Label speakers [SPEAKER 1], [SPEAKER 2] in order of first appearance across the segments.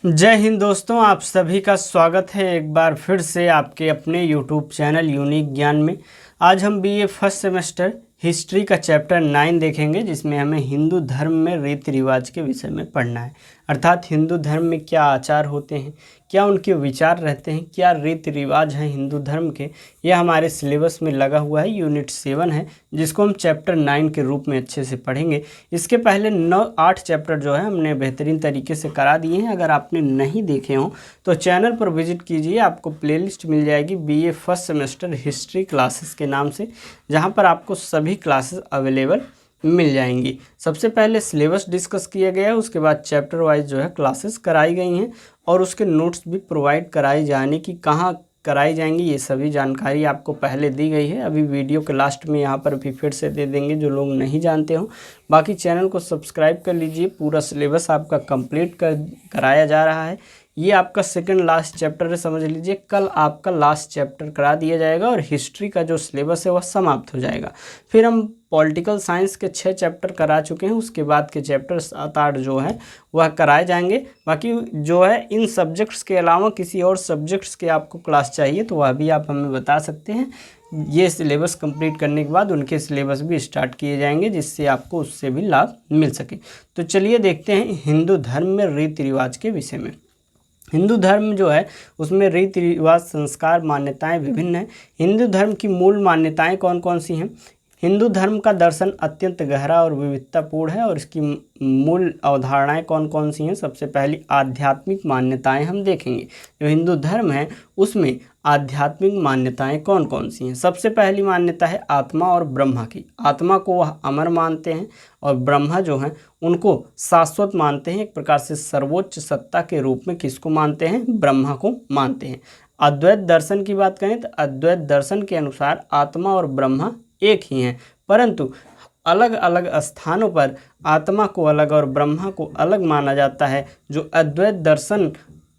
[SPEAKER 1] जय हिंद दोस्तों, आप सभी का स्वागत है एक बार फिर से आपके अपने यूट्यूब चैनल यूनिक ज्ञान में। आज हम बीए फर्स्ट सेमेस्टर हिस्ट्री का चैप्टर 9 देखेंगे, जिसमें हमें हिंदू धर्म में रीति रिवाज के विषय में पढ़ना है। अर्थात हिंदू धर्म में क्या आचार होते हैं, क्या उनके विचार रहते हैं, क्या रीति रिवाज हैं हिंदू धर्म के, यह हमारे सिलेबस में लगा हुआ है। यूनिट 7 है, जिसको हम चैप्टर 9 के रूप में अच्छे से पढ़ेंगे। इसके पहले 9-8 चैप्टर जो है हमने बेहतरीन तरीके से करा दिए हैं। अगर आपने नहीं देखे हों तो चैनल पर विजिट कीजिए, आपको प्लेलिस्ट मिल जाएगी BA first semester history classes के नाम से, जहां पर आपको सभी क्लासेस अवेलेबल मिल जाएंगी। सबसे पहले सिलेबस डिस्कस किया गया है, उसके बाद चैप्टर वाइज जो है क्लासेस कराई गई हैं और उसके नोट्स भी प्रोवाइड कराए जाने की कहाँ कराई जाएंगी, ये सभी जानकारी आपको पहले दी गई है। अभी वीडियो के लास्ट में यहाँ पर भी फिर से दे देंगे जो लोग नहीं जानते हो। बाकी चैनल को सब्सक्राइब कर लीजिए, पूरा सिलेबस आपका कंप्लीट कराया जा रहा है। ये आपका सेकंड लास्ट चैप्टर है, समझ लीजिए। कल आपका लास्ट चैप्टर करा दिया जाएगा और हिस्ट्री का जो सिलेबस है वह समाप्त हो जाएगा। फिर हम पॉलिटिकल साइंस के 6 चैप्टर करा चुके हैं, उसके बाद के चैप्टर 7-8 जो है वह कराए जाएंगे। बाकी जो है इन सब्जेक्ट्स के अलावा किसी और सब्जेक्ट्स के आपको क्लास चाहिए तो वह भी आप हमें बता सकते हैं। ये सिलेबस कंप्लीट करने के बाद उनके सिलेबस भी स्टार्ट किए जाएंगे, जिससे आपको उससे भी लाभ मिल सके। तो चलिए देखते हैं हिंदू धर्म में रीति रिवाज के विषय में। हिंदू धर्म जो है उसमें रीति रिवाज, संस्कार, मान्यताएं विभिन्न हैं। हिंदू धर्म की मूल मान्यताएं कौन कौन सी हैं? हिंदू धर्म का दर्शन अत्यंत गहरा और विविधतापूर्ण है और इसकी मूल अवधारणाएं कौन कौन सी हैं? सबसे पहली आध्यात्मिक मान्यताएं हम देखेंगे। जो हिंदू धर्म है उसमें आध्यात्मिक मान्यताएं कौन कौन सी हैं? सबसे पहली मान्यता है आत्मा और ब्रह्मा की। आत्मा को वह अमर मानते हैं और ब्रह्मा जो हैं उनको शाश्वत मानते हैं। एक प्रकार से सर्वोच्च सत्ता के रूप में किसको मानते हैं? ब्रह्मा को मानते हैं। अद्वैत दर्शन की बात करें तो अद्वैत दर्शन के अनुसार आत्मा और ब्रह्मा एक ही हैं, परंतु अलग अलग स्थानों पर आत्मा को अलग और ब्रह्मा को अलग माना जाता है। जो अद्वैत दर्शन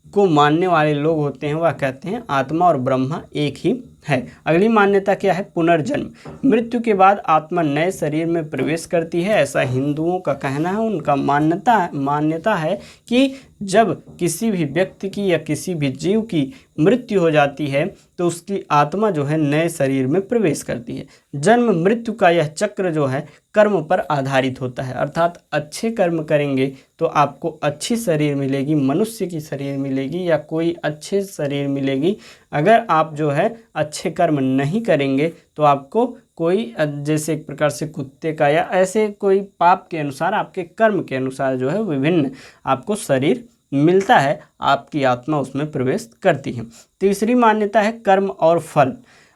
[SPEAKER 1] को मानने वाले लोग होते हैं वह कहते हैं आत्मा और ब्रह्मा एक ही है। अगली मान्यता क्या है? पुनर्जन्म। मृत्यु के बाद आत्मा नए शरीर में प्रवेश करती है, ऐसा हिंदुओं का कहना है। उनका मान्यता है कि जब किसी भी व्यक्ति की या किसी भी जीव की मृत्यु हो जाती है तो उसकी आत्मा जो है नए शरीर में प्रवेश करती है। जन्म मृत्यु का यह चक्र जो है कर्म पर आधारित होता है, अर्थात अच्छे कर्म करेंगे तो आपको अच्छी शरीर मिलेगी, मनुष्य की शरीर मिलेगी या कोई अच्छे शरीर मिलेगी। अगर आप जो है अच्छे कर्म नहीं करेंगे तो आपको कोई जैसे एक प्रकार से कुत्ते का या ऐसे कोई पाप के अनुसार, आपके कर्म के अनुसार जो है विभिन्न आपको शरीर मिलता है, आपकी आत्मा उसमें प्रवेश करती है। तीसरी मान्यता है कर्म और फल।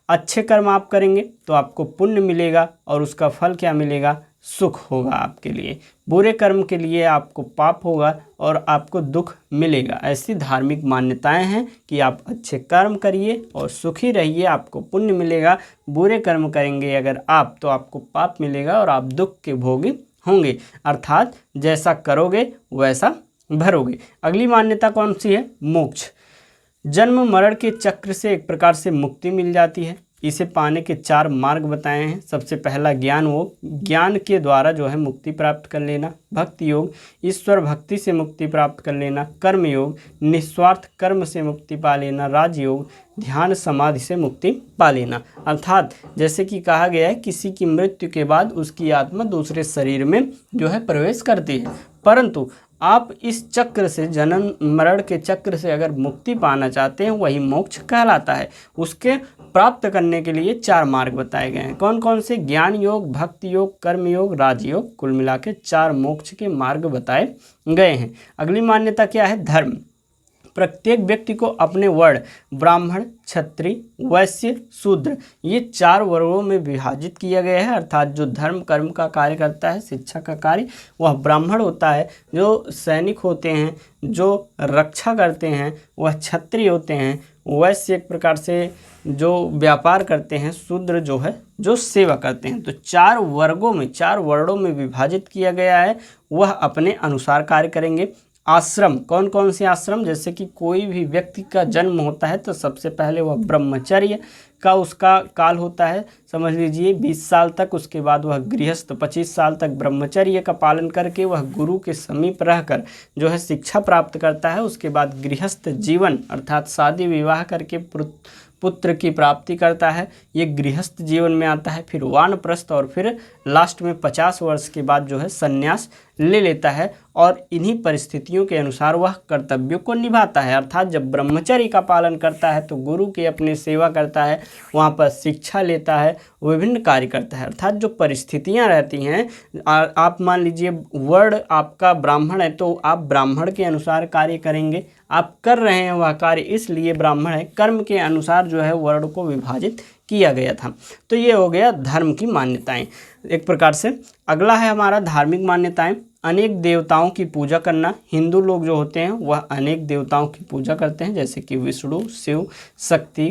[SPEAKER 1] अच्छे कर्म आप करेंगे तो आपको पुण्य मिलेगा और उसका फल क्या मिलेगा? सुख होगा आपके लिए। बुरे कर्म के लिए आपको पाप होगा और आपको दुख मिलेगा। ऐसी धार्मिक मान्यताएं हैं कि आप अच्छे कर्म करिए और सुखी रहिए, आपको पुण्य मिलेगा। बुरे कर्म करेंगे अगर आप तो आपको पाप मिलेगा और आप दुख के भोगी होंगे, अर्थात जैसा करोगे वैसा भरोगे। अगली मान्यता कौन सी है? मोक्ष। जन्म मरण के चक्र से एक प्रकार से मुक्ति मिल जाती है। इसे पाने के 4 मार्ग बताए हैं। सबसे पहला ज्ञान योग, ज्ञान के द्वारा जो है मुक्ति प्राप्त कर लेना। भक्ति योग, ईश्वर भक्ति से मुक्ति प्राप्त कर लेना। कर्म योग, निस्वार्थ कर्म से मुक्ति पा लेना। राजयोग, ध्यान समाधि से मुक्ति पा लेना। अर्थात जैसे कि कहा गया है किसी की मृत्यु के बाद उसकी आत्मा दूसरे शरीर में जो है प्रवेश करती है, परंतु आप इस चक्र से, जन्म मरण के चक्र से अगर मुक्ति पाना चाहते हैं वही मोक्ष कहलाता है। उसके प्राप्त करने के लिए 4 मार्ग बताए गए हैं। कौन कौन से? ज्ञान योग, भक्ति योग, कर्म योग, राजयोग, कुल मिला के 4 मोक्ष के मार्ग बताए गए हैं। अगली मान्यता क्या है? धर्म। प्रत्येक व्यक्ति को अपने वर्ण ब्राह्मण, क्षत्रिय, वैश्य, शूद्र, ये 4 वर्गों में विभाजित किया गया है। अर्थात जो धर्म कर्म का कार्य करता है, शिक्षा का कार्य, वह ब्राह्मण होता है। जो सैनिक होते हैं, जो रक्षा करते हैं, वह क्षत्रिय होते हैं। वैश्य एक प्रकार से जो व्यापार करते हैं। शूद्र जो है जो सेवा करते हैं। तो 4 वर्गों में, 4 वर्णों में विभाजित किया गया है। वह अपने अनुसार कार्य करेंगे। आश्रम, कौन कौन से आश्रम, जैसे कि कोई भी व्यक्ति का जन्म होता है तो सबसे पहले वह ब्रह्मचर्य का उसका काल होता है, समझ लीजिए 20 साल तक। उसके बाद वह गृहस्थ 25 साल तक ब्रह्मचर्य का पालन करके वह गुरु के समीप रहकर जो है शिक्षा प्राप्त करता है। उसके बाद गृहस्थ जीवन अर्थात शादी विवाह करके पुत्र की प्राप्ति करता है, ये गृहस्थ जीवन में आता है। फिर वानप्रस्थ और फिर लास्ट में 50 वर्ष के बाद जो है संन्यास ले लेता है और इन्हीं परिस्थितियों के अनुसार वह कर्तव्यों को निभाता है। अर्थात जब ब्रह्मचर्य का पालन करता है तो गुरु की अपनी सेवा करता है, वहाँ पर शिक्षा लेता है, विभिन्न कार्य करता है। अर्थात जो परिस्थितियाँ रहती हैं, आप मान लीजिए वर्ण आपका ब्राह्मण है तो आप ब्राह्मण के अनुसार कार्य करेंगे, आप कर रहे हैं वह कार्य इसलिए ब्राह्मण है, कर्म के अनुसार जो है वर्ण को विभाजित किया गया था। तो ये हो गया धर्म की मान्यताएं एक प्रकार से। अगला है हमारा धार्मिक मान्यताएं। अनेक देवताओं की पूजा करना, हिंदू लोग जो होते हैं वह अनेक देवताओं की पूजा करते हैं, जैसे कि विष्णु, शिव, शक्ति,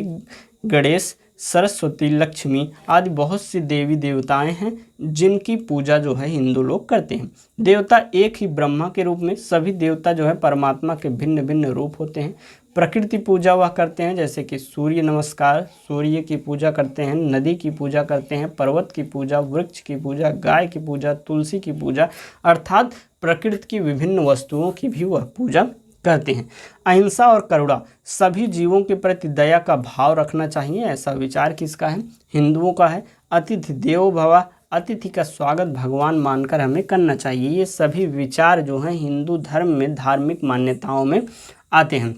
[SPEAKER 1] गणेश, सरस्वती, लक्ष्मी आदि बहुत सी देवी देवताएं हैं जिनकी पूजा जो है हिंदू लोग करते हैं। देवता एक ही ब्रह्मा के रूप में, सभी देवता जो है परमात्मा के भिन्न भिन्न रूप होते हैं। प्रकृति पूजा वह करते हैं, जैसे कि सूर्य नमस्कार, सूर्य की पूजा करते हैं, नदी की पूजा करते हैं, पर्वत की पूजा, वृक्ष की पूजा, गाय की पूजा, तुलसी की पूजा, अर्थात प्रकृति की विभिन्न वस्तुओं की भी वह पूजा करते हैं। अहिंसा और करुणा, सभी जीवों के प्रति दया का भाव रखना चाहिए, ऐसा विचार किसका है? हिंदुओं का है। अतिथि देवो भव, अतिथि का स्वागत भगवान मानकर हमें करना चाहिए। ये सभी विचार जो हैं हिंदू धर्म में धार्मिक मान्यताओं में आते हैं।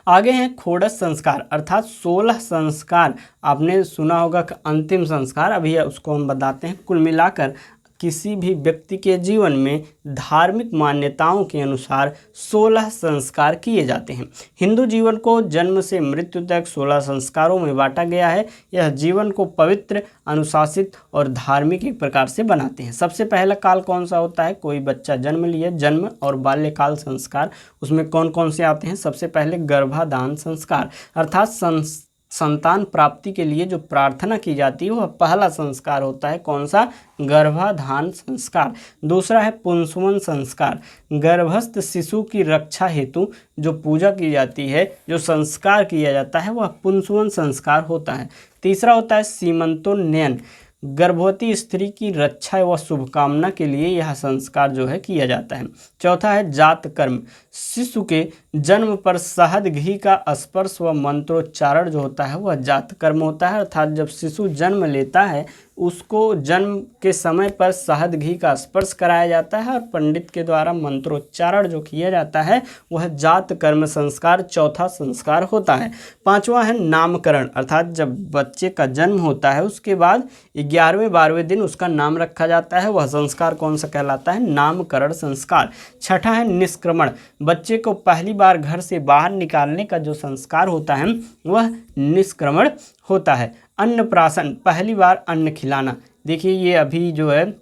[SPEAKER 1] आगे हैं खोड़स संस्कार अर्थात 16 संस्कार। आपने सुना होगा कि अंतिम संस्कार, अभी उसको हम बताते हैं। कुल मिलाकर किसी भी व्यक्ति के जीवन में धार्मिक मान्यताओं के अनुसार 16 संस्कार किए जाते हैं। हिंदू जीवन को जन्म से मृत्यु तक 16 संस्कारों में बांटा गया है। यह जीवन को पवित्र, अनुशासित और धार्मिक एक प्रकार से बनाते हैं। सबसे पहला काल कौन सा होता है? कोई बच्चा जन्म लिया, जन्म और बाल्यकाल संस्कार, उसमें कौन कौन से आते हैं? सबसे पहले गर्भाधान संस्कार अर्थात संतान प्राप्ति के लिए जो प्रार्थना की जाती है वह पहला संस्कार होता है। कौन सा? गर्भाधान संस्कार। दूसरा है पुंसवन संस्कार, गर्भस्थ शिशु की रक्षा हेतु जो पूजा की जाती है, जो संस्कार किया जाता है वह पुंसवन संस्कार होता है। तीसरा होता है सीमंतोन्नयन, गर्भवती स्त्री की रक्षा व शुभकामना के लिए यह संस्कार जो है किया जाता है। चौथा है जात कर्म, शिशु के जन्म पर शहद घी का स्पर्श व मंत्रोच्चारण जो होता है वह जात कर्म होता है। अर्थात जब शिशु जन्म लेता है उसको जन्म के समय पर शहद घी का स्पर्श कराया जाता है और पंडित के द्वारा मंत्रोच्चारण जो किया जाता है वह जात कर्म संस्कार चौथा संस्कार होता है। पांचवा है नामकरण अर्थात जब बच्चे का जन्म होता है उसके बाद 11वें 12वें दिन उसका नाम रखा जाता है, वह संस्कार कौन सा कहलाता है? नामकरण संस्कार। छठा है निष्क्रमण, बच्चे को पहली बार घर से बाहर निकालने का जो संस्कार होता है वह निष्क्रमण होता है। अन्नप्राशन, पहली बार अन्न खिलाना। देखिए ये अभी जो है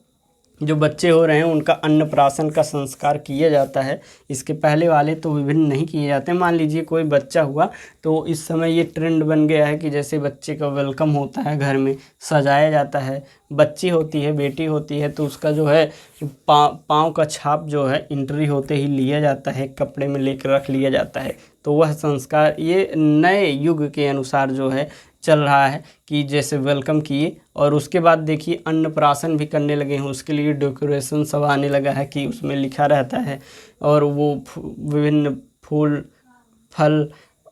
[SPEAKER 1] जो बच्चे हो रहे हैं उनका अन्नप्राशन का संस्कार किया जाता है, इसके पहले वाले तो विभिन्न नहीं किए जाते। मान लीजिए कोई बच्चा हुआ तो इस समय ये ट्रेंड बन गया है कि जैसे बच्चे का वेलकम होता है, घर में सजाया जाता है। बच्ची होती है, बेटी होती है तो उसका जो है पाँव का छाप जो है एंट्री होते ही लिया जाता है, कपड़े में लेकर रख लिया जाता है। तो वह संस्कार ये नए युग के अनुसार जो है चल रहा है कि जैसे वेलकम किए और उसके बाद देखिए अन्नप्राशन भी करने लगे हैं। उसके लिए डेकोरेशन सब आने लगा है कि उसमें लिखा रहता है और वो विभिन्न फूल फल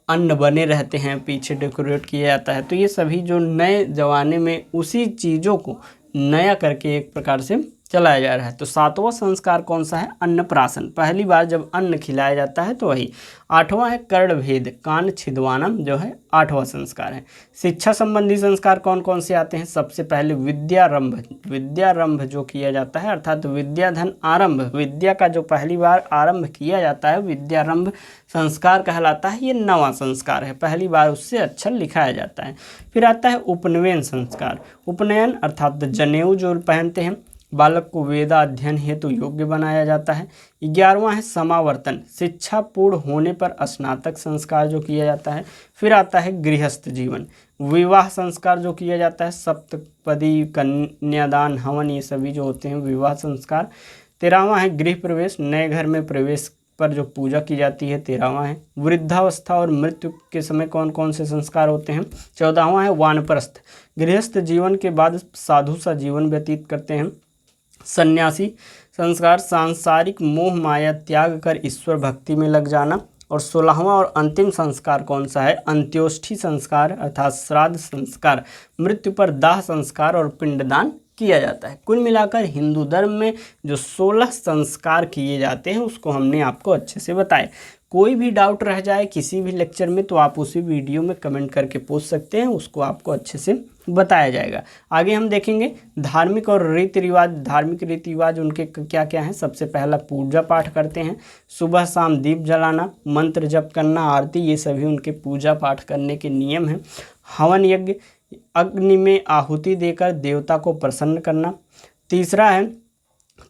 [SPEAKER 1] अन्न बने रहते हैं, पीछे डेकोरेट किया जाता है। तो ये सभी जो नए ज़माने में उसी चीज़ों को नया करके एक प्रकार से चलाया जा रहा है। तो सातवां संस्कार कौन सा है? अन्नप्राशन, पहली बार जब अन्न खिलाया जाता है तो वही। आठवां है कर्णभेद, कान छिदवाना जो है आठवां संस्कार है। शिक्षा संबंधी संस्कार कौन कौन से आते हैं? सबसे पहले विद्यारंभ, विद्यारंभ जो किया जाता है अर्थात विद्याधन आरंभ, विद्या का जो पहली बार आरंभ किया जाता है विद्यारंभ संस्कार कहलाता है। ये नवां संस्कार है, पहली बार उससे अक्षर लिखाया जाता है। फिर आता है उपनयन संस्कार, उपनयन अर्थात जनेऊ जो पहनते हैं, बालक को वेदाध्ययन हेतु योग्य बनाया जाता है। 11वां है समावर्तन, शिक्षा पूर्ण होने पर स्नातक संस्कार जो किया जाता है। फिर आता है गृहस्थ जीवन, विवाह संस्कार जो किया जाता है, सप्तपदी, कन्यादान, हवन, ये सभी जो होते हैं विवाह संस्कार। 13वां है गृह प्रवेश, नए घर में प्रवेश पर जो पूजा की जाती है 13वां है। वृद्धावस्था और मृत्यु के समय कौन कौन से संस्कार होते हैं? 14वां है वानप्रस्थ, गृहस्थ जीवन के बाद साधु सा जीवन व्यतीत करते हैं। सन्यासी संस्कार, सांसारिक मोह माया त्याग कर ईश्वर भक्ति में लग जाना। और 16वां और अंतिम संस्कार कौन सा है? अंत्योष्ठी संस्कार अर्थात श्राद्ध संस्कार, मृत्यु पर दाह संस्कार और पिंडदान किया जाता है। कुल मिलाकर हिंदू धर्म में जो 16 संस्कार किए जाते हैं उसको हमने आपको अच्छे से बताया। कोई भी डाउट रह जाए किसी भी लेक्चर में तो आप उसी वीडियो में कमेंट करके पूछ सकते हैं, उसको आपको अच्छे से बताया जाएगा। आगे हम देखेंगे धार्मिक और रीति रिवाज। धार्मिक रीति रिवाज उनके क्या क्या हैं? सबसे पहला पूजा पाठ करते हैं, सुबह शाम दीप जलाना, मंत्र जप करना, आरती, ये सभी उनके पूजा पाठ करने के नियम हैं। हवन यज्ञ, अग्नि में आहुति देकर देवता को प्रसन्न करना। तीसरा है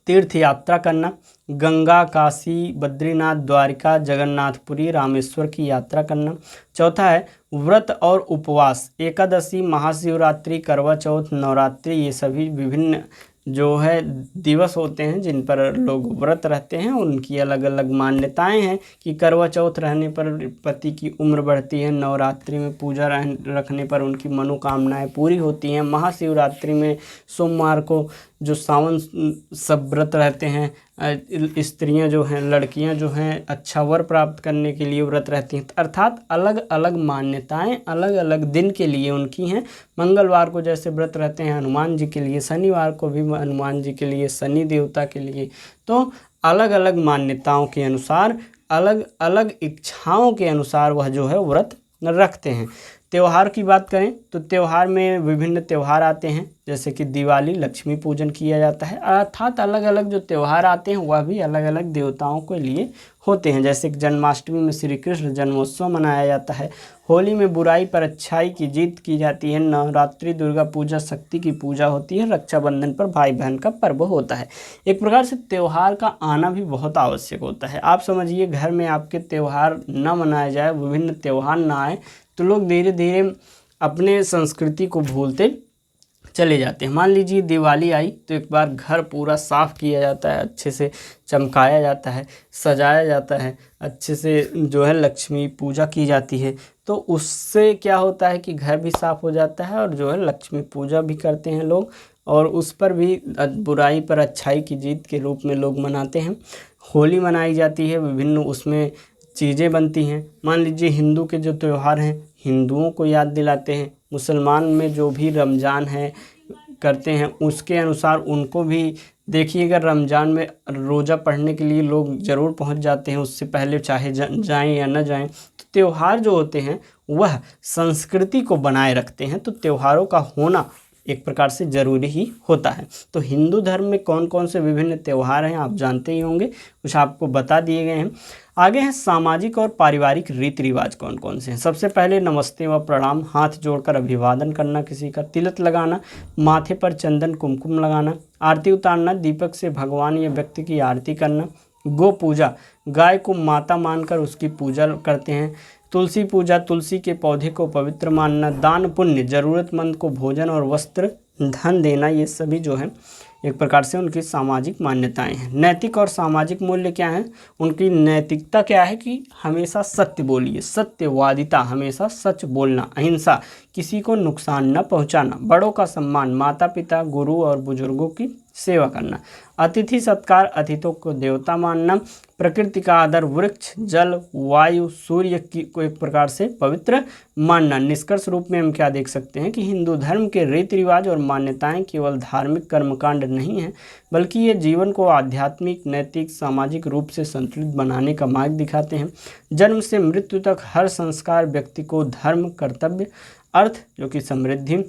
[SPEAKER 1] तीर्थ यात्रा करना, गंगा, काशी, बद्रीनाथ, द्वारिका, जगन्नाथपुरी, रामेश्वर की यात्रा करना। चौथा है व्रत और उपवास, एकादशी, महाशिवरात्रि, करवा चौथ, नवरात्रि, ये सभी विभिन्न जो है दिवस होते हैं जिन पर लोग व्रत रहते हैं। उनकी अलग अलग मान्यताएं हैं कि करवा चौथ रहने पर पति की उम्र बढ़ती है, नवरात्रि में पूजा रखने पर उनकी मनोकामनाएं पूरी होती हैं, महाशिवरात्रि में सोमवार को जो सावन सब व्रत रहते हैं, स्त्रियां जो हैं, लड़कियां जो हैं, अच्छा वर प्राप्त करने के लिए व्रत रहती हैं। अर्थात अलग अलग मान्यताएं अलग अलग दिन के लिए उनकी हैं। मंगलवार को जैसे व्रत रहते हैं हनुमान जी के लिए, शनिवार को भी हनुमान जी के लिए, शनि देवता के लिए। तो अलग अलग मान्यताओं के अनुसार, अलग अलग इच्छाओं के अनुसार वह जो है व्रत रखते हैं। त्यौहार की बात करें तो त्यौहार में विभिन्न त्यौहार आते हैं, जैसे कि दिवाली, लक्ष्मी पूजन किया जाता है। अर्थात अलग अलग जो त्यौहार आते हैं वह भी अलग अलग देवताओं के लिए होते हैं। जैसे कि जन्माष्टमी में श्री कृष्ण जन्मोत्सव मनाया जाता है, होली में बुराई पर अच्छाई की जीत की जाती है, नवरात्रि दुर्गा पूजा शक्ति की पूजा होती है, रक्षाबंधन पर भाई बहन का पर्व होता है। एक प्रकार से त्यौहार का आना भी बहुत आवश्यक होता है। आप समझिए घर में आपके त्यौहार न मनाए जाए, विभिन्न त्यौहार ना आए तो लोग धीरे धीरे अपने संस्कृति को भूलते चले जाते हैं। मान लीजिए दिवाली आई तो एक बार घर पूरा साफ़ किया जाता है, अच्छे से चमकाया जाता है, सजाया जाता है, अच्छे से जो है लक्ष्मी पूजा की जाती है। तो उससे क्या होता है कि घर भी साफ़ हो जाता है और जो है लक्ष्मी पूजा भी करते हैं लोग, और उस पर भी बुराई पर अच्छाई की जीत के रूप में लोग मनाते हैं। होली मनाई जाती है, विभिन्न उसमें चीज़ें बनती हैं। मान लीजिए हिंदू के जो त्यौहार हैं हिंदुओं को याद दिलाते हैं, मुसलमान में जो भी रमज़ान है करते हैं उसके अनुसार उनको भी देखिएगा। रमज़ान में रोज़ा पढ़ने के लिए लोग ज़रूर पहुंच जाते हैं, उससे पहले चाहे जाएं या न जाएं। तो त्यौहार जो होते हैं वह संस्कृति को बनाए रखते हैं, तो त्यौहारों का होना एक प्रकार से ज़रूरी ही होता है। तो हिंदू धर्म में कौन कौन से विभिन्न त्यौहार हैं आप जानते ही होंगे, कुछ आपको बता दिए गए हैं। आगे हैं सामाजिक और पारिवारिक रीति रिवाज कौन कौन से हैं। सबसे पहले नमस्ते व प्रणाम, हाथ जोड़कर अभिवादन करना किसी का, तिलक लगाना, माथे पर चंदन कुमकुम लगाना, आरती उतारना, दीपक से भगवान या व्यक्ति की आरती करना, गो पूजा, गाय को माता मानकर उसकी पूजा करते हैं, तुलसी पूजा, तुलसी के पौधे को पवित्र मानना, दान पुण्य, ज़रूरतमंद को भोजन और वस्त्र धन देना, ये सभी जो है एक प्रकार से उनकी सामाजिक मान्यताएं हैं। नैतिक और सामाजिक मूल्य क्या हैं? उनकी नैतिकता क्या है कि हमेशा सत्य बोलिए, सत्यवादिता, हमेशा सच बोलना, अहिंसा, किसी को नुकसान न पहुंचाना, बड़ों का सम्मान, माता पिता, गुरु और बुजुर्गों की सेवा करना, अतिथि सत्कार, अतिथियों को देवता मानना, प्रकृति का आदर, वृक्ष, जल, वायु, सूर्य की को एक प्रकार से पवित्र मानना। निष्कर्ष रूप में हम क्या देख सकते हैं कि हिंदू धर्म के रीति रिवाज और मान्यताएं केवल धार्मिक कर्मकांड नहीं हैं, बल्कि ये जीवन को आध्यात्मिक, नैतिक, सामाजिक रूप से संतुलित बनाने का मार्ग दिखाते हैं। जन्म से मृत्यु तक हर संस्कार व्यक्ति को धर्म, कर्तव्य, अर्थ जो कि समृद्धि,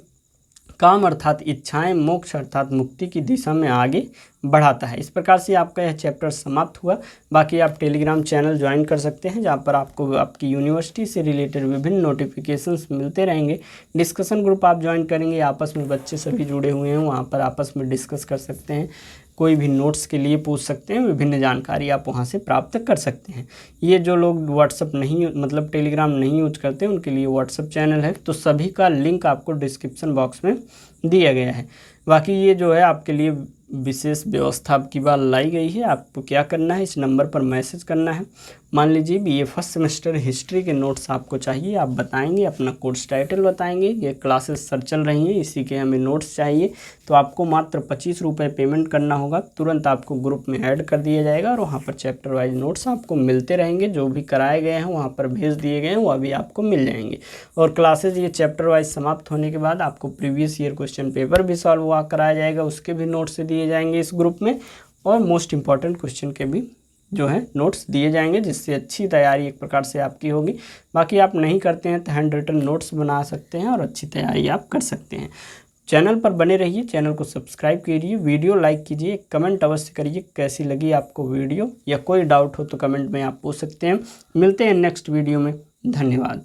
[SPEAKER 1] काम अर्थात इच्छाएं, मोक्ष अर्थात मुक्ति की दिशा में आगे बढ़ाता है। इस प्रकार से आपका यह चैप्टर समाप्त हुआ। बाकी आप टेलीग्राम चैनल ज्वाइन कर सकते हैं, जहां पर आपको आपकी यूनिवर्सिटी से रिलेटेड विभिन्न नोटिफिकेशंस मिलते रहेंगे। डिस्कशन ग्रुप आप ज्वाइन करेंगे, आपस में बच्चे सभी जुड़े हुए हैं, वहां पर आपस में डिस्कस कर सकते हैं, कोई भी नोट्स के लिए पूछ सकते हैं, विभिन्न जानकारी आप वहां से प्राप्त कर सकते हैं। ये जो लोग व्हाट्सअप नहीं मतलब टेलीग्राम नहीं यूज करते उनके लिए व्हाट्सअप चैनल है, तो सभी का लिंक आपको डिस्क्रिप्शन बॉक्स में दिया गया है। बाकी ये जो है आपके लिए विशेष व्यवस्था आपकी बार लाई गई है। आपको क्या करना है, इस नंबर पर मैसेज करना है। मान लीजिए बीए फर्स्ट सेमेस्टर हिस्ट्री के नोट्स आपको चाहिए, आप बताएंगे, अपना कोर्स टाइटल बताएंगे, ये क्लासेस सर चल रही हैं इसी के हमें नोट्स चाहिए, तो आपको मात्र 25 रुपये पेमेंट करना होगा। तुरंत आपको ग्रुप में ऐड कर दिया जाएगा और वहाँ पर चैप्टर वाइज नोट्स आपको मिलते रहेंगे। जो भी कराए गए हैं वहाँ पर भेज दिए गए हैं वो अभी आपको मिल जाएंगे। और क्लासेज ये चैप्टर वाइज समाप्त होने के बाद आपको प्रीवियस ईयर क्वेश्चन पेपर भी सॉल्व हुआ कराया जाएगा, उसके भी नोट्स दिए जाएंगे इस ग्रुप में। और मोस्ट इंपॉर्टेंट क्वेश्चन के भी जो है नोट्स दिए जाएंगे, जिससे अच्छी तैयारी एक प्रकार से आपकी होगी। बाकी आप नहीं करते हैं तो हैंड रिटन नोट्स बना सकते हैं और अच्छी तैयारी आप कर सकते हैं। चैनल पर बने रहिए, चैनल को सब्सक्राइब कीजिए, वीडियो लाइक कीजिए, कमेंट अवश्य करिए कैसी लगी आपको वीडियो, या कोई डाउट हो तो कमेंट में आप पूछ सकते हैं। मिलते हैं नेक्स्ट वीडियो में, धन्यवाद।